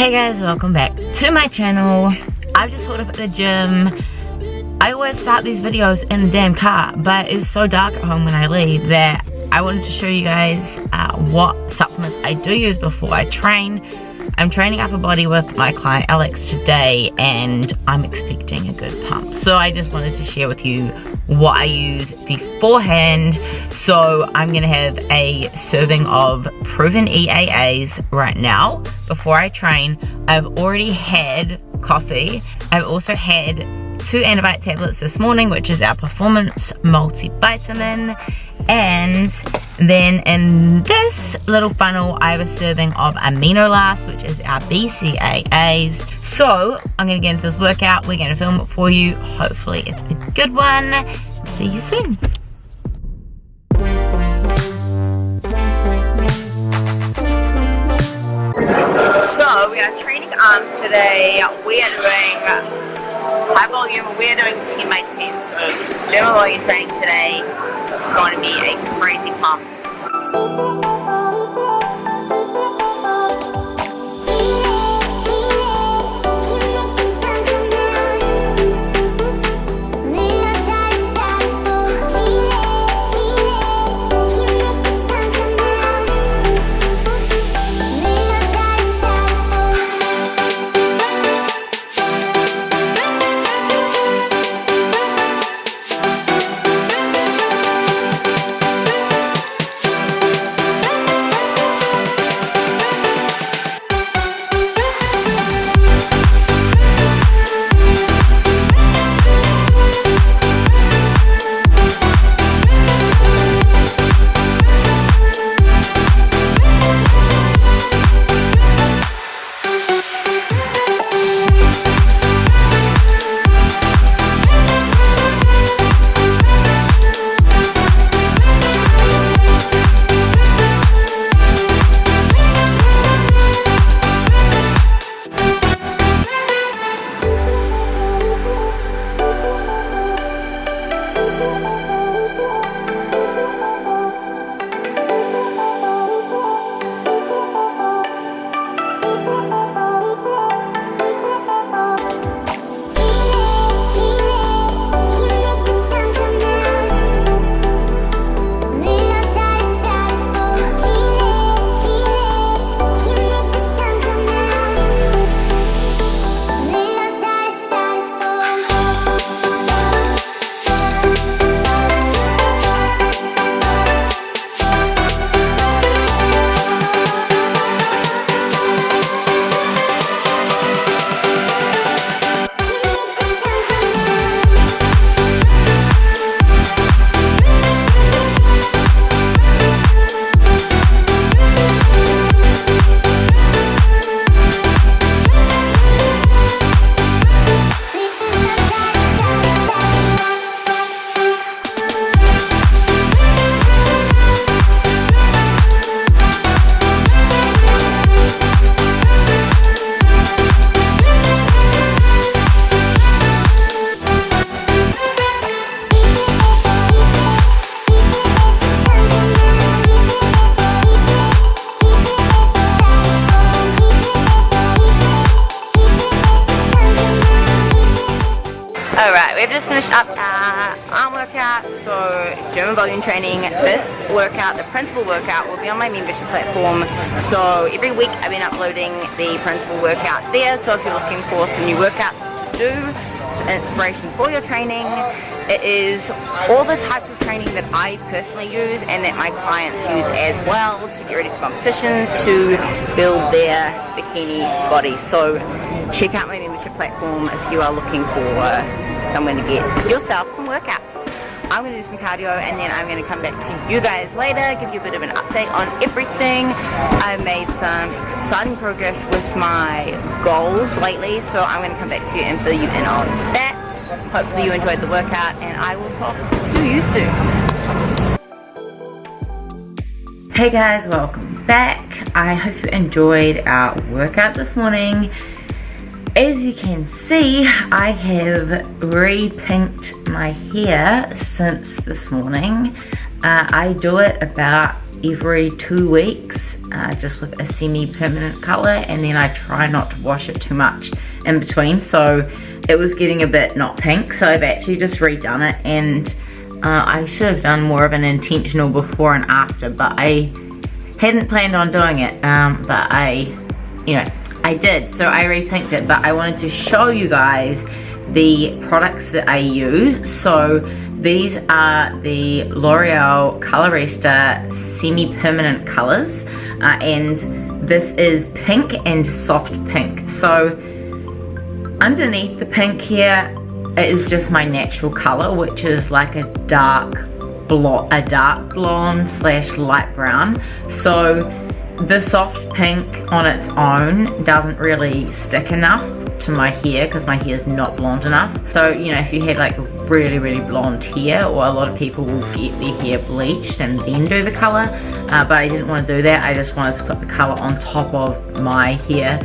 Hey guys, welcome back to my channel. I've just pulled up at the gym. I always start these videos in the damn car, but it's so dark at home when I leave that I wanted to show you guys what supplements I do use before I train. I'm training upper body with my client Alex today and I'm expecting a good pump. So I just wanted to share with you what I use beforehand. So I'm gonna have a serving of proven EAAs right now before I train. I've already had coffee. I've also had 2 antibiotic tablets this morning, which is our performance multivitamin. And then in this little funnel, I have a serving of AminoLast, which is our BCAAs. So I'm gonna get into this workout. We're gonna film it for you. Hopefully it's a good one. See you soon. So we are training arms today. We are doing high volume. We're doing 10 by 10. So general volume training today. It's going to be a crazy pump. Alright, we've just finished up our arm workout, so German volume training. This workout, the principal workout, will be on my membership platform. So every week I've been uploading the principal workout there, so if you're looking for some new workouts to do, some inspiration for your training, it is all the types of training that I personally use and that my clients use as well to get ready for competitions, to build their bikini body. So check out my membership platform if you are looking for somewhere to get yourself some workouts. I'm going to do some cardio and then I'm going to come back to you guys later, give you a bit of an update on everything. I've made some exciting progress with my goals lately, so I'm going to come back to you and fill you in on that. Hopefully you enjoyed the workout and I will talk to you soon. Hey guys, welcome back. I hope you enjoyed our workout this morning. As you can see, I have re-pinked my hair since this morning. I do it about every 2 weeks, just with a semi-permanent color, and then I try not to wash it too much in between. So it was getting a bit not pink, so I've actually just redone it, and I should have done more of an intentional before and after, but I hadn't planned on doing it, but I did, so I repinked it. But I wanted to show you guys the products that I use. So these are the L'Oreal Colorista semi-permanent colors, and this is pink and soft pink. So underneath the pink here, it is just my natural color, which is like a dark blonde slash light brown. So the soft pink on its own doesn't really stick enough to my hair because my hair is not blonde enough. So, you know, if you had like really blonde hair, or a lot of people will get their hair bleached and then do the color, but I didn't want to do that. I just wanted to put the color on top of my hair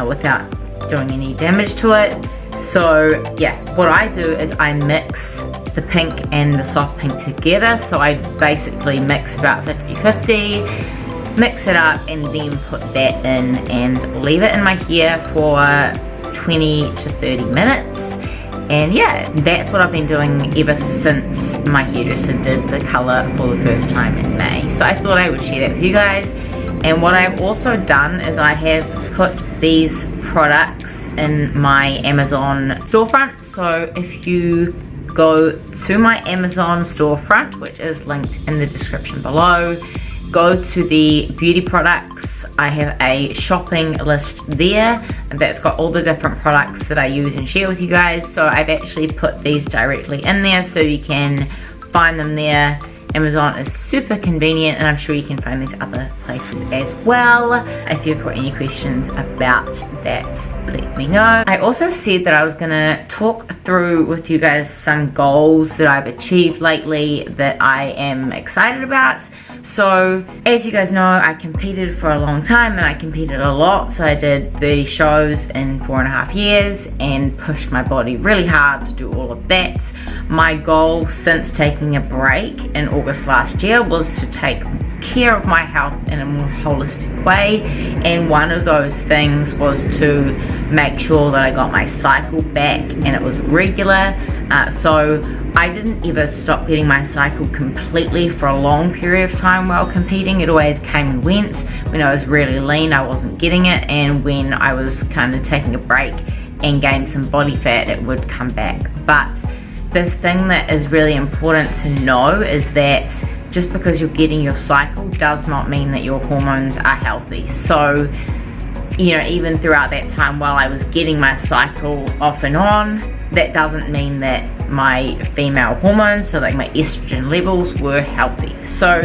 without doing any damage to it. So yeah, what I do is I mix the pink and the soft pink together. So I basically mix about 50-50, mix it up, and then put that in and leave it in my hair for 20 to 30 minutes. And yeah, that's what I've been doing ever since my hairdresser did the color for the first time in May. So I thought I would share that with you guys. And what I've also done is I have put these products in my Amazon storefront. So if you go to my Amazon storefront, which is linked in the description below, go to the beauty products. I have a shopping list there, and that's got all the different products that I use and share with you guys. So I've actually put these directly in there so you can find them there. Amazon is super convenient, and I'm sure you can find these other places as well. If you've got any questions about that, let me know. I also said that I was gonna talk through with you guys some goals that I've achieved lately that I am excited about. So as you guys know, I competed for a long time, and I competed a lot. So I did 30 shows in 4.5 years and pushed my body really hard to do all of that. My goal since taking a break in August last year was to take care of my health in a more holistic way, and one of those things was to make sure that I got my cycle back and it was regular. So I didn't ever stop getting my cycle completely for a long period of time while competing. It always came and went. When I was really lean, I wasn't getting it, and when I was kind of taking a break and gained some body fat, it would come back. But the thing that is really important to know is that just because you're getting your cycle does not mean that your hormones are healthy. So, you know, even throughout that time while I was getting my cycle off and on, that doesn't mean that my female hormones, so like my estrogen levels, were healthy. So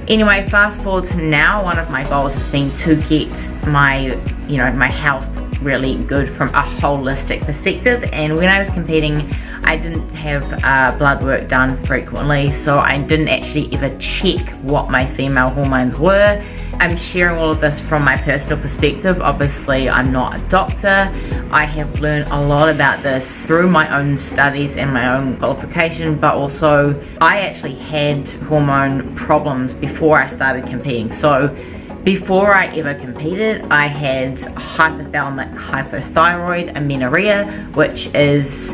anyway, fast forward to now, one of my goals has been to get my, you know, my health really good from a holistic perspective. And when I was competing, I didn't have blood work done frequently, so I didn't actually ever check what my female hormones were. I'm sharing all of this from my personal perspective. Obviously, I'm not a doctor. I have learned a lot about this through my own studies and my own qualification, but also I actually had hormone problems before I started competing. So before I ever competed, I had hypothalamic hypothyroid amenorrhea, which is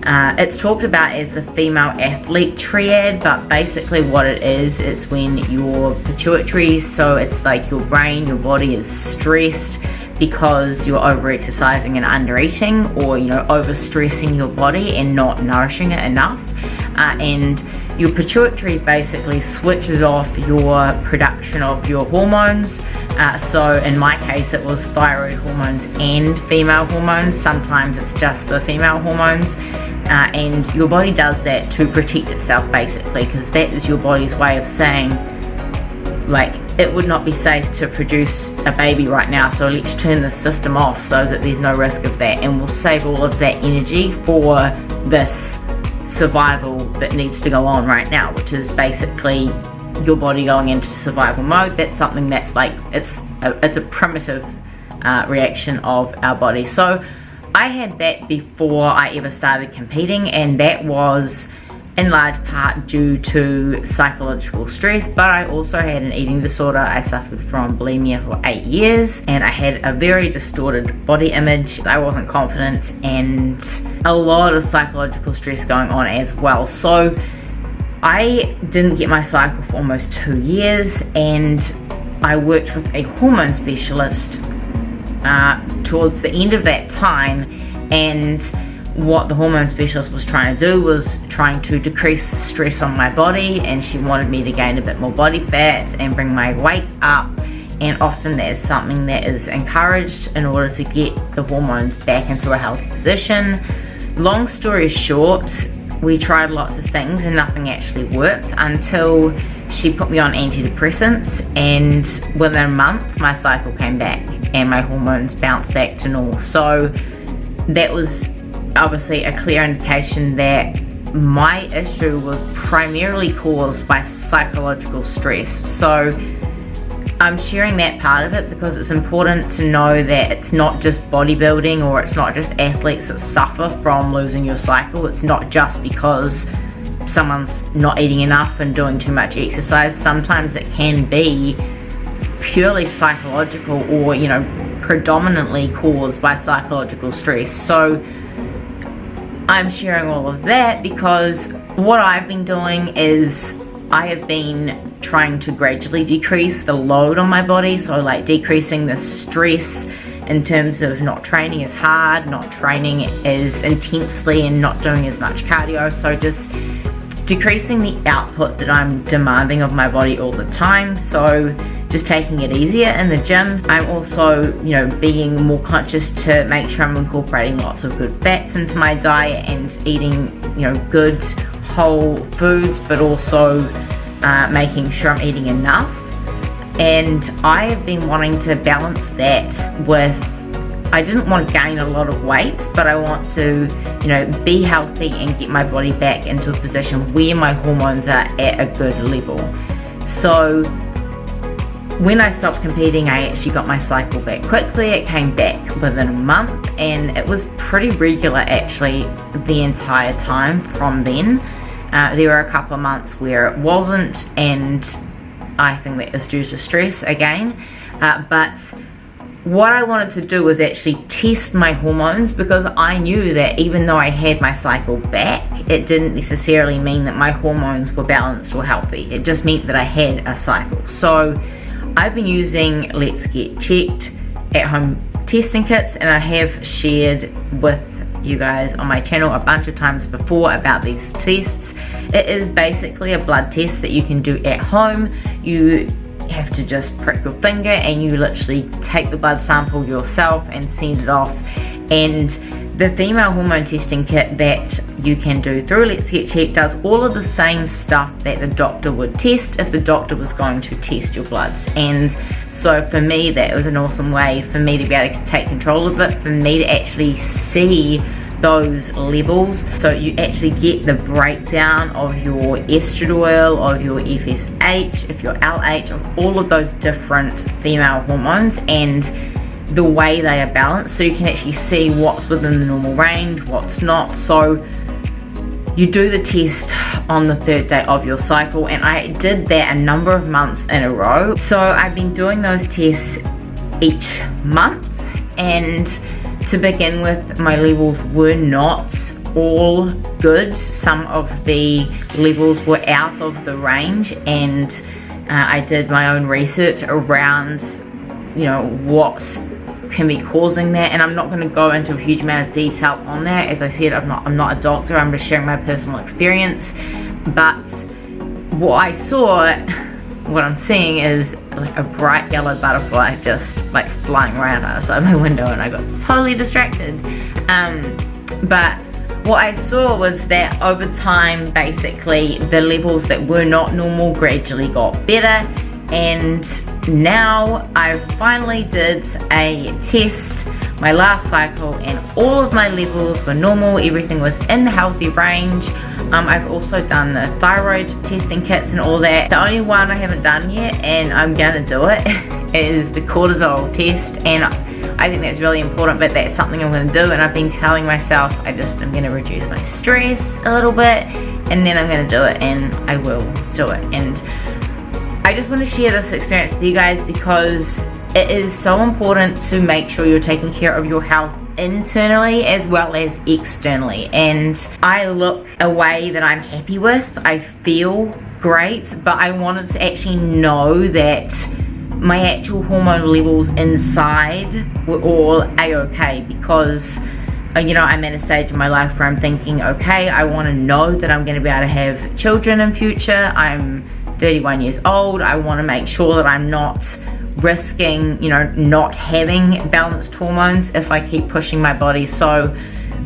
it's talked about as the female athlete triad, but basically what it is, it's when your pituitary, so it's like your brain, your body is stressed because you're over-exercising and under-eating, or, you know, over-stressing your body and not nourishing it enough. And your pituitary basically switches off your production of your hormones. So in my case, it was thyroid hormones and female hormones. Sometimes it's just the female hormones. And your body does that to protect itself, basically, because that is your body's way of saying, like, it would not be safe to produce a baby right now, so let's turn the system off so that there's no risk of that, and we'll save all of that energy for this survival that needs to go on right now, which is basically your body going into survival mode. That's something that's like, it's a primitive reaction of our body. So I had that before I ever started competing, and that was in large part due to psychological stress, but I also had an eating disorder. I suffered from bulimia for 8 years, and I had a very distorted body image. I wasn't confident, and a lot of psychological stress going on as well. So I didn't get my cycle for almost 2 years, and I worked with a hormone specialist towards the end of that time, and what the hormone specialist was trying to do was trying to decrease the stress on my body, and she wanted me to gain a bit more body fat and bring my weight up, and often that is something that is encouraged in order to get the hormones back into a healthy position. Long story short, we tried lots of things and nothing actually worked until she put me on antidepressants, and within a month my cycle came back and my hormones bounced back to normal. So that was obviously a clear indication that my issue was primarily caused by psychological stress. So I'm sharing that part of it because it's important to know that it's not just bodybuilding, or it's not just athletes that suffer from losing your cycle. It's not just because someone's not eating enough and doing too much exercise. Sometimes it can be purely psychological, or predominantly caused by psychological stress. So I'm sharing all of that because what I've been doing is I have been trying to gradually decrease the load on my body. So like decreasing the stress in terms of not training as hard, not training as intensely, and not doing as much cardio. So just decreasing the output that I'm demanding of my body all the time. So just taking it easier in the gym. I'm also, being more conscious to make sure I'm incorporating lots of good fats into my diet and eating, good whole foods, but also making sure I'm eating enough. And I have been wanting to balance that with, I didn't want to gain a lot of weight, but I want to, be healthy and get my body back into a position where my hormones are at a good level. So when I stopped competing, I actually got my cycle back quickly. It came back within a month, and it was pretty regular actually the entire time from then. There were a couple of months where it wasn't, and I think that is due to stress again. But what I wanted to do was actually test my hormones, because I knew that even though I had my cycle back, it didn't necessarily mean that my hormones were balanced or healthy. It just meant that I had a cycle. So I've been using Let's Get Checked at home testing kits, and I have shared with you guys on my channel a bunch of times before about these tests. It is basically a blood test that you can do at home. You have to just prick your finger and you literally take the blood sample yourself and send it off. And the female hormone testing kit that you can do through Let's Get Checked does all of the same stuff that the doctor would test if the doctor was going to test your bloods. And so for me, that was an awesome way for me to be able to take control of it, for me to actually see those levels. So you actually get the breakdown of your estradiol, of your FSH, of your LH, of all of those different female hormones and the way they are balanced, so you can actually see what's within the normal range, what's not. So you do the test on the 3rd day of your cycle, and I did that a number of months in a row. So I've been doing those tests each month, and to begin with, my levels were not all good. Some of the levels were out of the range, and I did my own research around what can be causing that, and I'm not going to go into a huge amount of detail on that. As I said, I'm not a doctor, I'm just sharing my personal experience. But what I'm seeing is like a bright yellow butterfly just like flying around outside my window, and I got totally distracted. But what I saw was that over time, basically the levels that were not normal gradually got better. And now I finally did a test my last cycle, and all of my levels were normal. Everything was in the healthy range. I've also done the thyroid testing kits and all that. The only one I haven't done yet, and I'm gonna do it, is the cortisol test. And I think that's really important, but that's something I'm gonna do. And I've been telling myself I'm gonna reduce my stress a little bit and then I'm gonna do it, and I will do it. And I just want to share this experience with you guys because it is so important to make sure you're taking care of your health internally as well as externally. And I look a way that I'm happy with, I feel great, but I wanted to actually know that my actual hormone levels inside were all a-okay, because you know, I'm at a stage in my life where I'm thinking, okay, I want to know that I'm going to be able to have children in future. I'm 31 years old. I want to make sure that I'm not risking, you know, not having balanced hormones if I keep pushing my body. So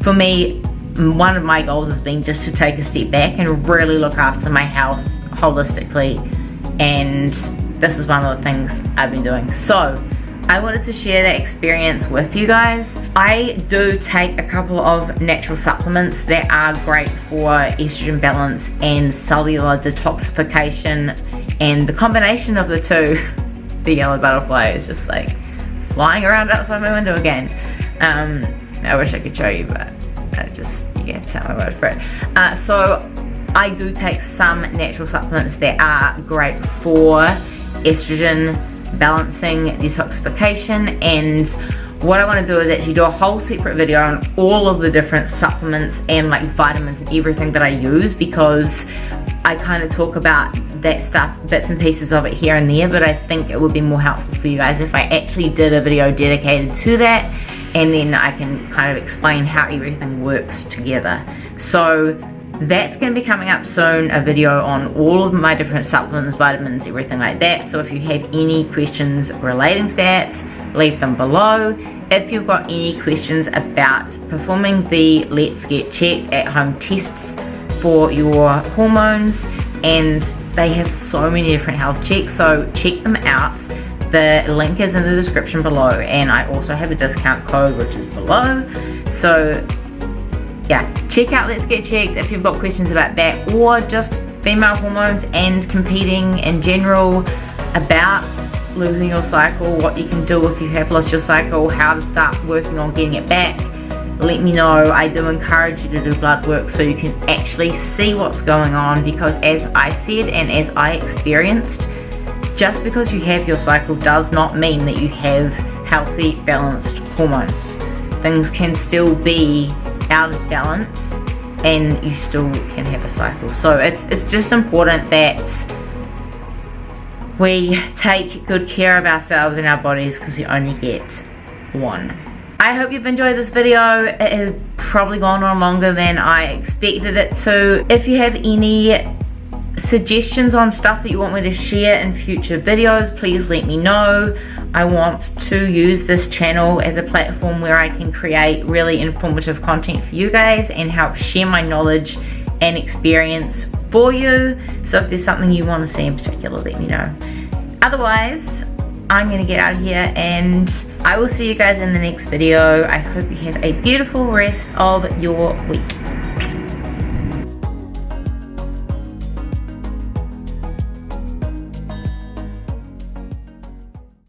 for me, one of my goals has been just to take a step back and really look after my health holistically, and this is one of the things I've been doing. So I wanted to share that experience with you guys. I do take a couple of natural supplements that are great for estrogen balance and cellular detoxification, and the combination of the two, the yellow butterfly is just like flying around outside my window again. I wish I could show you, but you have to take my word for it. So I do take some natural supplements that are great for estrogen balancing, detoxification, and what I want to do is actually do a whole separate video on all of the different supplements and like vitamins and everything that I use, because I kind of talk about that stuff, bits and pieces of it here and there, but I think it would be more helpful for you guys if I actually did a video dedicated to that, and then I can kind of explain how everything works together. So that's going to be coming up soon, a video on all of my different supplements, vitamins, everything like that. So if you have any questions relating to that, leave them below. If you've got any questions about performing the Let's Get Checked at home tests for your hormones, and they have so many different health checks, so check them out. The link is in the description below, and I also have a discount code which is below. So yeah, check out Let's Get Checked if you've got questions about that, or just female hormones and competing in general, about losing your cycle, what you can do if you have lost your cycle, how to start working on getting it back. Let me know. I do encourage you to do blood work so you can actually see what's going on, because as I said and as I experienced, just because you have your cycle does not mean that you have healthy, balanced hormones. Things can still be out of balance and you still can have a cycle. So it's just important that we take good care of ourselves and our bodies, because we only get one. I hope you've enjoyed this video. It has probably gone on longer than I expected it to. If you have any suggestions on stuff that you want me to share in future videos, please let me know. I want to use this channel as a platform where I can create really informative content for you guys and help share my knowledge and experience for you. So if there's something you want to see in particular, let me know. Otherwise, I'm going to get out of here, and I will see you guys in the next video. I hope you have a beautiful rest of your week.